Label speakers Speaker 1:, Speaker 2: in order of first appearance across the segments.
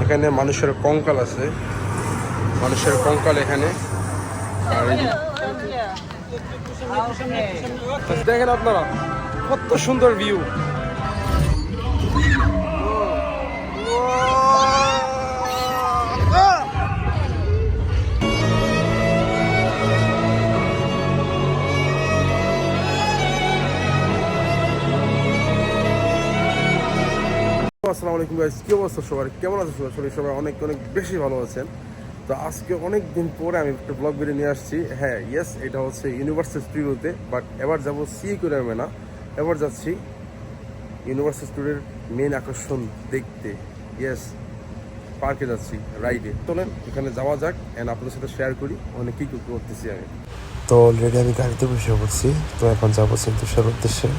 Speaker 1: এখানে মানুষের কঙ্কাল আছে, মানুষের কঙ্কাল এখানে। আর দেখেন আপনারা কত সুন্দর ভিউ। আসসালামু আলাইকুম গাইস, কি অবস্থা সবার, কেমন আছেন সবাই? সবাই অনেক অনেক বেশি ভালো আছেন। তো আজকে অনেক দিন পরে আমি একটা ব্লগ ভিডিও নিয়ে আসছি। হ্যাঁ, ইয়েস, এটা হচ্ছে ইউনিভার্সাল স্টুডিওতে, বাট এবার যাবো সি অ্যাকুয়ারিয়ামে না, এবার যাচ্ছি ইউনিভার্সাল স্টুডিওর মেন আকর্ষণ দেখতে। ইয়েস, পার্কে যাচ্ছি, রাইডে। চলেন এখানে যাওয়া যাক অ্যান্ড আপনাদের সাথে শেয়ার করি অনেক কী করতেছি আমি। তো অলরেডি আমি গাড়িতে বসে পড়ছি, তো এখন যাবো সেন্তুষার উদ্দেশ্যে।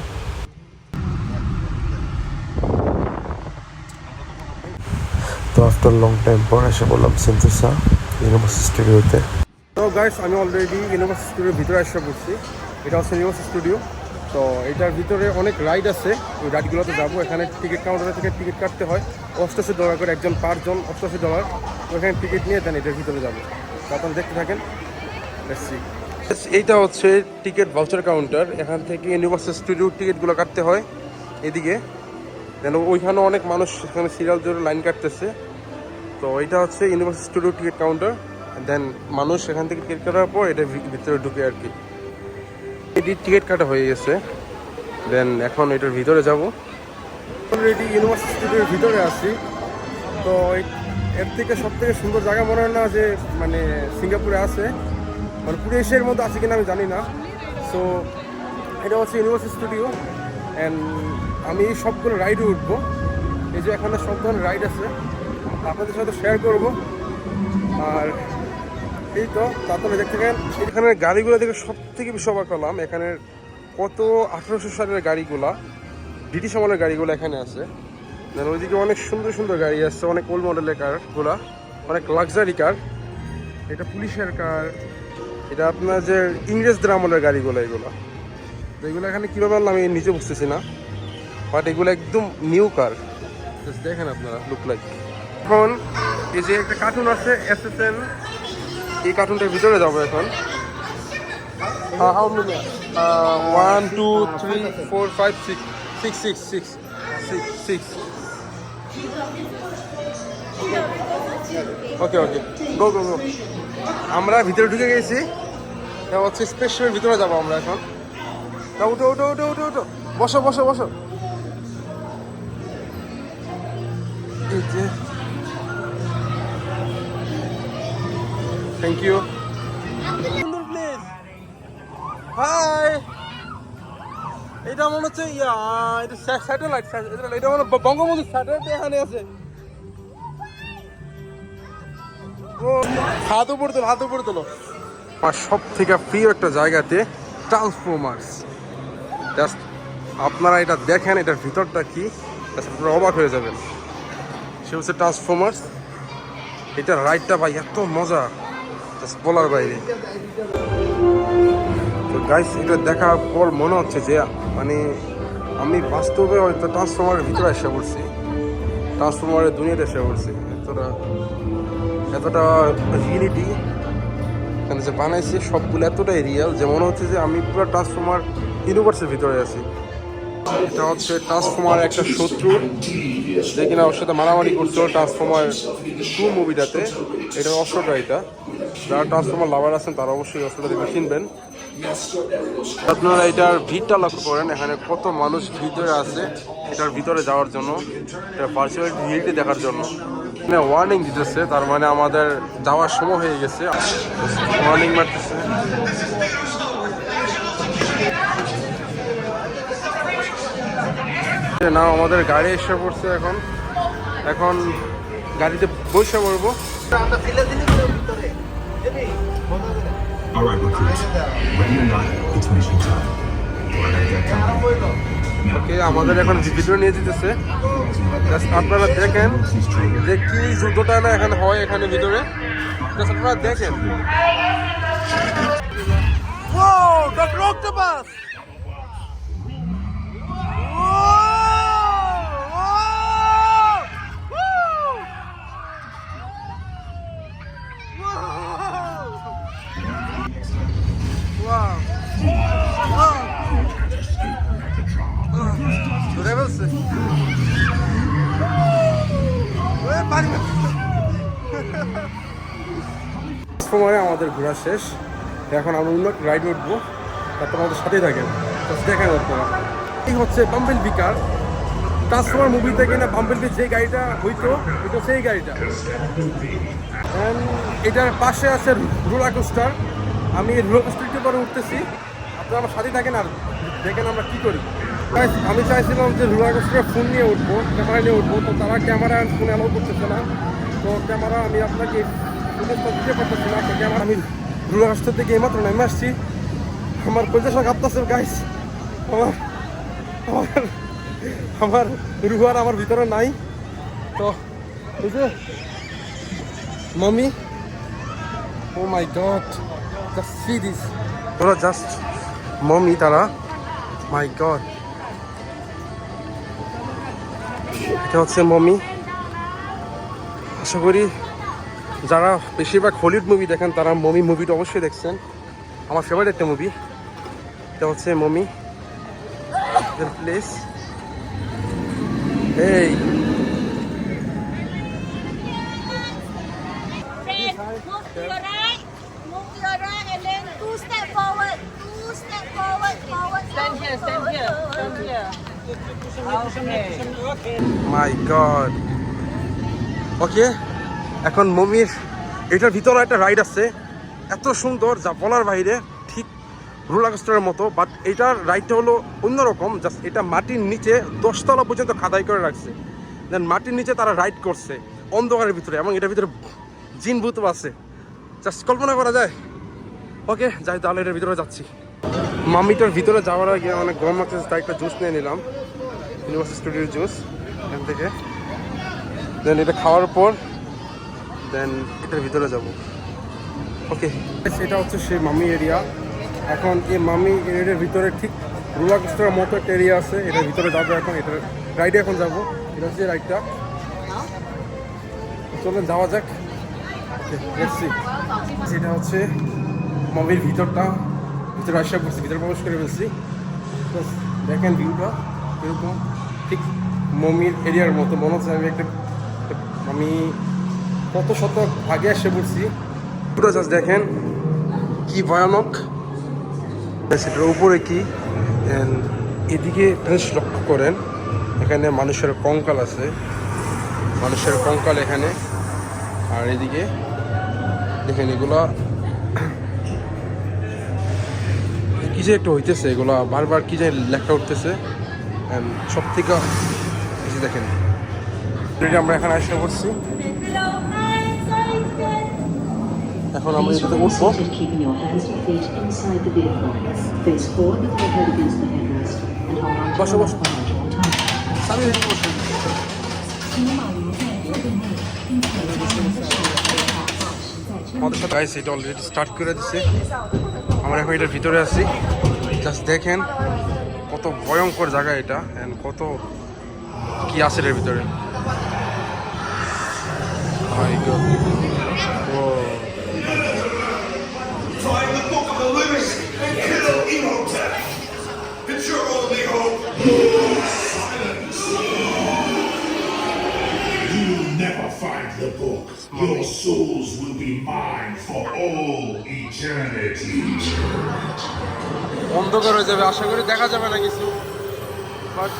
Speaker 1: তো আফটার লং টাইম পর এসে বললাম সেন্তুষা ইউনিভার্সাল স্টুডিওতে। তো গাইস, আমি অলরেডি ইউনিভার্সাল স্টুডিওর ভিতরে এসে পড়ছি। এটা হচ্ছে ইউনিভার্সাল স্টুডিও। তো এটার ভিতরে অনেক রাইড আছে, ওই রাইডগুলোতে যাবো। এখানে টিকিট কাউন্টার থেকে টিকিট কাটতে হয় $88 করে, একজন পারজন $88। তো এখানে টিকিট নিয়ে দেন এটার ভিতরে যাবো। তো আপনারা দেখতে থাকেন। এইটা হচ্ছে টিকিট ভাউচার কাউন্টার। এখান থেকে ইউনিভার্সাল স্টুডিওর টিকিটগুলো কাটতে হয় এদিকে। যেন ওইখানে অনেক মানুষ এখানে সিরিয়াল ধরে লাইন কাটতেছে। তো এটা হচ্ছে ইউনিভার্সাল স্টুডিও টিকিট কাউন্টার। দেন মানুষ এখান থেকে টিকিট কাটার পর এটা ভিতরে ঢুকে আর কি। এটি টিকিট কাটা হয়ে গেছে, দেন এখন এটার ভিতরে যাব। অলরেডি ইউনিভার্সাল স্টুডিওর ভিতরে আছি। তো এর থেকে সব থেকে সুন্দর জায়গা মনে হয় না যে মানে সিঙ্গাপুরে আছে, মানে পুরো এশিয়ার মধ্যে আছে কিনা আমি জানি না। সো এটা হচ্ছে ইউনিভার্সাল স্টুডিও অ্যান্ড আমি সবগুলো রাইডে উঠবো। এই যে এখানে সব ধরনের রাইড আছে, আপনাদের সাথে শেয়ার করব। আর এই তো তারপরে দেখতে থাকেন। এখানে গাড়িগুলো দেখে সব থেকে বেশি অবাক হলাম। এখানে কত 1800 সালের গাড়িগুলা, ব্রিটিশ আমলের গাড়িগুলো এখানে আছে। দেন ওইদিকে অনেক সুন্দর সুন্দর গাড়ি আছে, অনেক ওল্ড মডেলের কারগুলা, অনেক লাক্সারি কার। এটা পুলিশের কার, এটা আপনার যে ইংরেজদের আমলের গাড়িগুলো, এগুলো এখানে কীভাবে আনলাম আমি নিজে বুঝতেছি না, বাট এগুলো একদম নিউ কার। দেখেন আপনারা, লুক লাইক। এখন এই যে একটা কার্টুন আছে SSN, এই কার্টুনটার ভিতরে যাবো এখন। 1 2 3 4 5 6 6 6 6 6 6। ওকে ওকে, গো গো গো। আমরা ভিতরে ঢুকে গেছি, এটা হচ্ছে স্পেশালের ভিতরে যাবো আমরা এখন। উঠো উঠো উঠো উঠো উঠো, বসো বসো বসো। এই যে, থ্যাংক ইউ। সুন্দর প্লেস। হাই, এটা মনে হচ্ছে এটা স্যাটেলাইট, এটা মনে বঙ্গবন্ধু স্যাটেলাইট এখানে আছে। হাত উপরে তোলো, হাত উপরে তোলো। আমার সব থেকে প্রিয় একটা জায়গাতে ট্রান্সফরমার্স। জাস্ট আপনারা এটা দেখেন, এটার ভিতরটা কি, আপনারা অবাক হয়ে যাবেন। সে হচ্ছে ট্রান্সফরমার্স। এটা রাইডটা ভাই এত মজা, জাস্ট বলার বাইরে। তো গাইস, এটা দেখার পর মনে হচ্ছে যে মানে আমি বাস্তবে হয়তো ট্রান্সফরমারের ভিতরে এসে পড়ছি, ট্রান্সফরমারের দুনিয়াতে এসে পড়ছি। এতটা রিয়েলিটি এখানে যে বানাইছে সবগুলো এতটাই রিয়েল যে মনে হচ্ছে যে আমি পুরো ট্রান্সফরমার ইউনিভার্সের ভিতরে আছি। এটা হচ্ছে ট্রান্সফরমার একটা শত্রু যে কিনা ওর সাথে মারামারি করছিল ট্রান্সফরমার 2 মুভিটাতে। এটা অস্ত্রটা, এটা যারা ট্রান্সফরমার লাভার আছেন তারা অবশ্যই অস্ত্রটা দেখে কিনবেন। আপনারা এটার ভিড়টা লক্ষ্য করেন, এখানে কত মানুষ ভিতরে আছে এটার ভিতরে যাওয়ার জন্য, এটা ভার্চুয়াল রিয়েলিটি দেখার জন্য। এখানে ওয়ার্নিং দিতেছে, তার মানে আমাদের যাওয়ার সময় হয়ে গেছে, ওয়ার্নিং মারতেছে। না, আমাদের গাড়ি এসে পড়ছে এখন, এখন গাড়িতে বসে পড়বো। ওকে, আমাদের এখন ভিতরে নিয়ে যেতেছে। আপনারা দেখেন যে কি যুদ্ধটা না এখানে হয়, এখানে ভিতরে আপনারা দেখেন। ডক্টর অক্টোপাস, ট্রান্সফরমারে আমাদের ঘোরা শেষ। এখন আমরা অন্য রাইড উঠবো, তারপর আমাদের সাথেই থাকেন, দেখেন আপনারা। এই হচ্ছে বাম্বেলবি কার। ট্রান্সফরমার মুভি থেকে না বাম্বেলবি যে গাড়িটা হইতো এটা সেই গাড়িটা। এটার পাশে আছে রোলার কোস্টার। আমি রোলার কোস্টারটির পরে উঠতেছি, আপনারা আমার সাথেই থাকেন আর দেখেন আমরা কী করি। আমি চাইছিলাম যে রোলার কোস্টারে ফোন নিয়ে উঠবো, ক্যামেরা নিয়ে উঠবো, তো তারা ক্যামেরা আর ফোন অ্যালাউ করতেছে না। তো ক্যামেরা আমি আপনাকে ফুটেজটা দিতে পারতেছি না। তো ক্যামেরা আমি রোলার কোস্টার থেকে এইমাত্র নেমে আসছি। আমার পঞ্চাশটা কাঁপতেছে গাইস। আমার আমার আমার রুহ আর আমার ভিতরে নাই। তো এই যে মামি, ও মাই গড, জাস্ট সি দিস। ওরা জাস্ট মামি, তারা মাই গড। এটা হচ্ছে মমি। আশা করি যারা বেশিরভাগ হলিউড মুভি দেখেন তারা মমি মুভিটা অবশ্যই দেখছেন। আমার ফেভারিট একটা মুভি। এটা হচ্ছে মমি প্লেস। এই
Speaker 2: Move to your right. Move to your right and then 2 step forward. 2 step forward. Forward.
Speaker 3: Stand here, stand here, stand here. Okay.
Speaker 1: My God. Okay, এখন মমির এটার ভিতরে একটা রাইড আছে, এত সুন্দর যা বলার বাইরে, ঠিক রোলার কোস্টারের মতো। বাট এটার রাইডটা হলো অন্যরকম। জাস্ট এটা মাটির নিচে 10 তলা পর্যন্ত খাদাই করে রাখছে। দেন মাটির নিচে তারা রাইড করছে অন্ধকারের ভিতরে, এবং এটার ভিতরে জিন ভূত আছে। জাস্ট কল্পনা করা যায়। ওকে যাই, তাহলে এটার ভিতরে যাচ্ছি। মামিটার ভিতরে যাওয়ার আগে অনেক গরম লাগছে, তাই একটা জুস নিয়ে নিলাম, ইউনিভার্সাল স্টুডিওর জুস এখান থেকে। দেন এটা খাওয়ার পর দেন এটার ভিতরে যাব। ওকে, এটা হচ্ছে সেই মামি এরিয়া। এখন এই মামি এরিয়ার ভিতরে ঠিক রোলার কোস্টারের মতো একটা এরিয়া আছে, এটার ভিতরে যাবো এখন। এটার রাইডে এখন যাবো। এটা হচ্ছে রাইডটা, চলুন যাওয়া যাক। ওকে দেখছি, এটা হচ্ছে মামির ভিতরটা। ভিতরে আসা করছি, ভিতরে প্রবেশ করে ফেলছি। দেখেন ভিউটা এরকম, ঠিক মমির এরিয়ার মতো মনে হচ্ছে। আমি কত শতক আগে এসে পড়ছি। পুরো জাস্ট দেখেন কি ভয়ানক। সেটার উপরে কি এদিকে লক্ষ্য করেন, এখানে মানুষের কঙ্কাল আছে, মানুষের কঙ্কাল এখানে। আর এদিকে দেখেন এগুলা কি যে একটু হইতেছে, এগুলা বারবার কি যে লেখা উঠতেছে। সব থেকে দেখেন আমরা এখানে আসতে পড়ছি। এখন আমরা এটাতে উঠবো।
Speaker 4: Keeping your hands and feet inside the vehicle. Face forward with your head against the headrest and hold on to
Speaker 1: বসো
Speaker 4: the
Speaker 1: বসো,
Speaker 4: left all time.
Speaker 1: সামনে দিকে বসো। আমাদের সাথে গাইস এটা অলরেডি স্টার্ট করে দিচ্ছে। আমরা এখন এটার ভিতরে আছি। জাস্ট দেখেন কত ভয়ঙ্কর জায়গা এটা, এন্ড কত কি আছে এর ভিতরে। My God. Whoa.
Speaker 5: Find the Book of the Living and kill Imhotep. It's your only hope. Silence. You will never find the book. Your souls will be mine for all eternity.
Speaker 1: অন্ধকার হয়ে যাবে, আশা করি দেখা যাবে না কিছু। But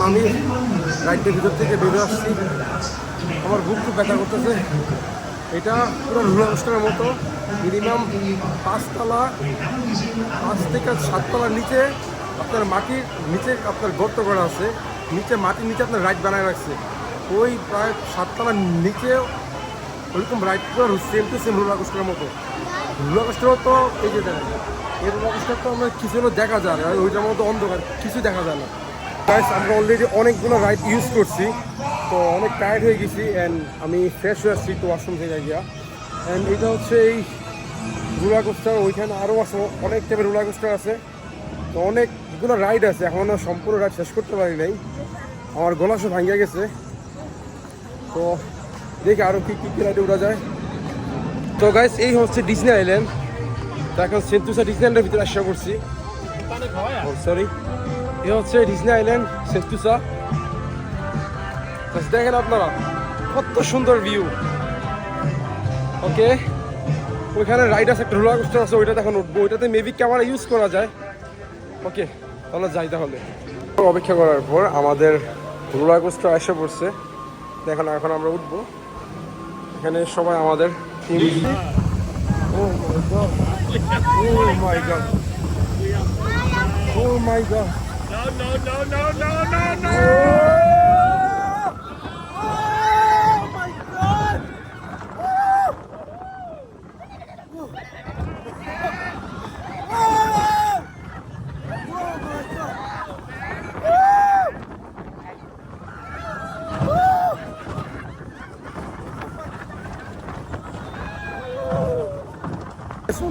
Speaker 1: আমি রাইডের ভিতর থেকে বেরো আসছি। আমার বুক খুব ব্যথা করতেছে। এটা পুরো রোলার কোস্টারের মতো। মিনিমাম 5 থেকে 7 তলার নিচে আপনার মাটির নিচে আপনার গর্ত করা আছে। নিচে মাটির নিচে আপনার রাইড বানায় রাখছে। ওই প্রায় 7 তলার নিচে ওইরকম রাইড পুরো সেম টু সেম রোলার কোস্টারের মতো। রোলার কোস্টারও তো এই যে দেখেন, এই রোলার কোস্টার তো আমরা কিছু দেখা যায়, আর ওইটার মতো অন্ধকার কিছু দেখা যায় না। আমরা অলরেডি অনেকগুলো রাইড ইউজ করছি, তো অনেক টায়ার্ড হয়ে গেছি। অ্যান্ড আমি ফ্রেশ হয়ে আসছি তো ওয়াশরুম থেকে গিয়া। অ্যান্ড এটা হচ্ছে এই রোলার কোস্টার। ওইখানে আরও আছে অনেক টাইপের রোলার কোস্টার আছে, তো অনেক অনেকগুলো রাইড আছে, এখনও সম্পূর্ণ রাইড শেষ করতে পারি নাই, আমার গলা সব ভাঙিয়ে গেছে। তো দেখি আরও কী কী রাইডে উঠা যায়। তো গাইস এই হচ্ছে ডিজনি আইল্যান্ড। তো এখন সেন্টুসা ডিজনি আইল্যান্ডের ভিতরে আশা করছি, সরি এ হচ্ছে ডিজনি আইল্যান্ড সেন্টুসা। দেখেন আপনারা কত সুন্দর ভিউ। ওকে, ওইখানে রাইড আছে, একটা রোলার কোস্টার আছে, ওইটাতে এখন উঠবো। ওইটাতে মেবি ক্যামেরা ইউজ করা যায়। ওকে তাহলে যাই। তাহলে অপেক্ষা করার পর আমাদের রোলার কোস্টার এসে পড়ছে। এখন আমরা উঠবো। এখানে সবাই আমাদের Oh my god. Oh my god. No.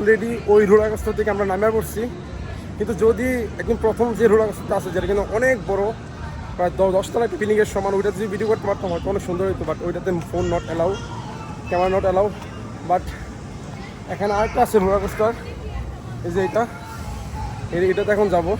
Speaker 1: Already ওই রোলার কোস্টার থেকে আমরা নামিয়ে পড়ছি, কিন্তু যদি একদম প্রথম যে রোলার কোস্টারটা আছে যেটা কিন্তু অনেক বড়, প্রায় 10তলা একটা বিল্ডিংয়ের সমান, ওইটা যদি ভিডিও করতে পারতাম হয়তো অনেক সুন্দর হতো। বাট ওইটাতে phone not allow, camera not allow. But এখানে আরেকটা আছে রোলার কোস্টার, এই যে এটাতে এখন যাবো।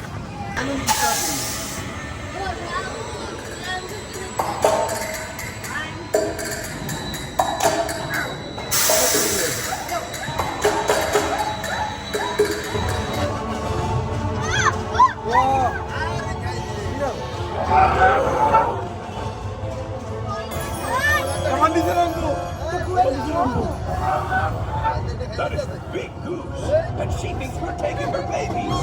Speaker 5: That is a big goose, and she thinks we're taking her babies.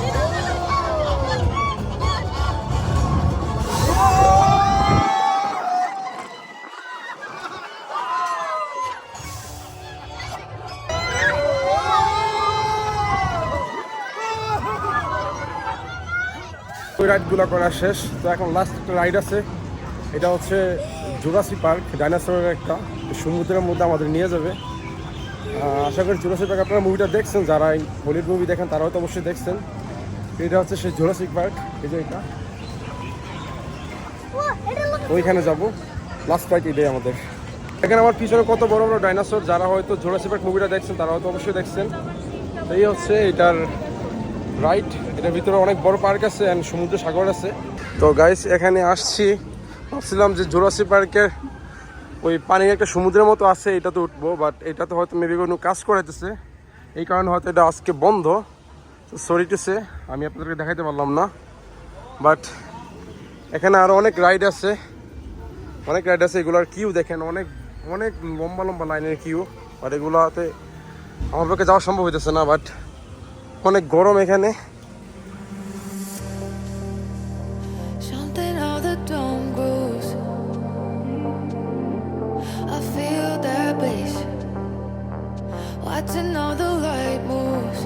Speaker 1: ওই রাইডগুলো করা শেষ। তো এখন লাস্ট একটা রাইড আছে, এটা হচ্ছে জুরাসিক পার্ক, ডাইনোসরের একটা, সমুদ্রের মধ্যে আমাদের নিয়ে যাবে। আশা করি জুরাসিক পার্ক আপনারা মুভিটা দেখছেন, যারা হলিউড মুভি দেখেন তারা হয়তো অবশ্যই দেখছেন। এটা হচ্ছে সেই জুরাসিক পার্ক, এই যে এটা, ওইখানে যাব। লাস্ট রাইড এটাই আমাদের। এখানে আমার পিছনে কত বড় বড় ডাইনোসর, যারা হয়তো জুরাসিক পার্ক মুভিটা দেখছেন তারা হয়তো অবশ্যই দেখছেন। তো এই হচ্ছে এটার রাইট। এটার ভিতরে অনেক বড় পার্ক আছে অ্যান্ড সমুদ্র সাগর আছে। তো গাইস এখানে আসছি, ভাবছিলাম যে জুরাসিক পার্কের ওই পানির একটা সমুদ্রের মতো আছে, এটাতে উঠবো। বাট এটাতে হয়তো মেবি কোনো কাজ করাইতেছে, এই কারণে হয়তো এটা আজকে বন্ধ। তো সরি টু সে, আমি আপনাদেরকে দেখাইতে পারলাম না। বাট এখানে আরও অনেক রাইড আছে, এগুলোর কিউ দেখেন, অনেক অনেক লম্বা লম্বা লাইনের কিউ। বাট এগুলোতে আমার পক্ষে যাওয়া সম্ভব হইতেছে না। বাট অনেক গরম এখানে।
Speaker 6: Something of the dome grows. I feel that bass. Watching all the light moves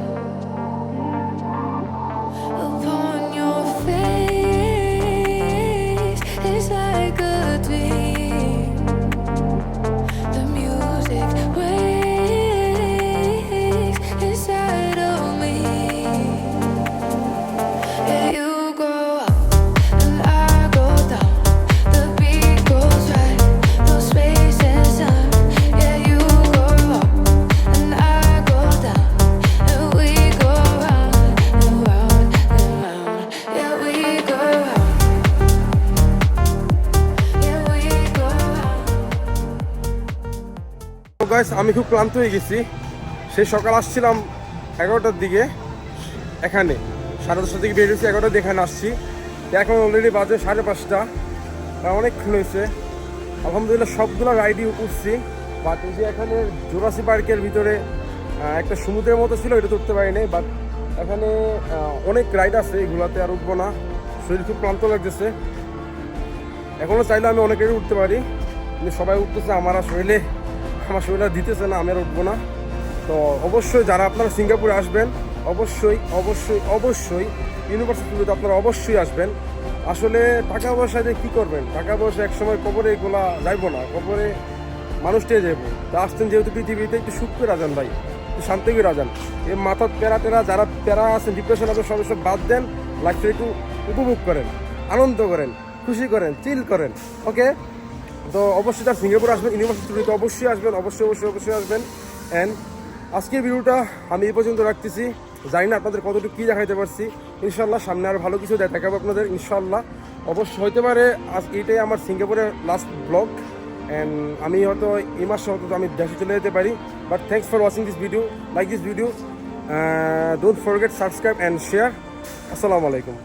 Speaker 6: upon your face. It's like a dream. The music waves inside of me. Yeah, you go up and I go down. The beat goes right, no space and time. Yeah, you go up and I go down, and we go round and round and round. Yeah, we go round. Yeah, we go round.
Speaker 1: তো guys আমি খুব ক্লান্ত হয়ে গেছি। সেই সকাল আসছিলাম 11টার দিকে, এখানে 10:30 থেকে বেরিয়েছি, 11টার দিকে এখানে আসছি। এখন অলরেডি বাজে 5:30, অনেকক্ষণ হয়েছে। আলহামদুলিল্লাহ সবগুলো রাইডই উঠছি। বাট এই যে এখানে জুরাসিক পার্কের ভিতরে একটা সমুদ্রের মতো ছিল, এটা উঠতে পারিনি। বাট এখানে অনেক রাইড আছে, এগুলোতে আর উঠবো না, শরীর খুব ক্লান্ত লাগতেছে। এখনও চাইলে আমি অনেক রাইডে উঠতে পারি, কিন্তু সবাই উঠতেছে, আমার শরীরে দিতেছে না, আমি আর উঠবো না। তো অবশ্যই যারা আপনারা সিঙ্গাপুরে আসবেন, অবশ্যই অবশ্যই অবশ্যই ইউনিভার্সাল স্টুডিওতে আপনারা অবশ্যই আসবেন। আসলে টাকা পয়সা দিয়ে কী করবেন, টাকা পয়সা একসময় কবরে এগুলা যাইবো না, কবরে মানুষটাই যাইবো। তো আসতেন যেহেতু পৃথিবীতে, একটু সুখ করে রাজান ভাই, একটু শান্তি করে রাজান। এই মাথার প্যারা যারা প্যারা আছেন, ডিপ্রেশন আছেন, সব বাদ দেন, লাইফটা একটু উপভোগ করেন, আনন্দ করেন, খুশি করেন, চিল করেন। ওকে, তো অবশ্যই তার সিঙ্গাপুর আসবেন, ইউনিভার্সিটি স্টুডিওতে অবশ্যই আসবেন, অবশ্যই আসবেন। অ্যান্ড আজকের ভিডিওটা আমি এই পর্যন্ত রাখতেছি। জানি না আপনাদের কতটুকু কী দেখাইতে পারছি। ইনশাল্লাহ সামনে আরও ভালো কিছু দেখাবো আপনাদের ইনশাল্লাহ। অবশ্যই হইতে পারে আজ এইটাই আমার সিঙ্গাপুরের লাস্ট ব্লগ, অ্যান্ড আমি হয়তো এই মাসে হয়তো আমি দেশে চলে যেতে পারি। But thanks for watching this video, like this video, don't forget subscribe and share. আসসালামু আলাইকুম।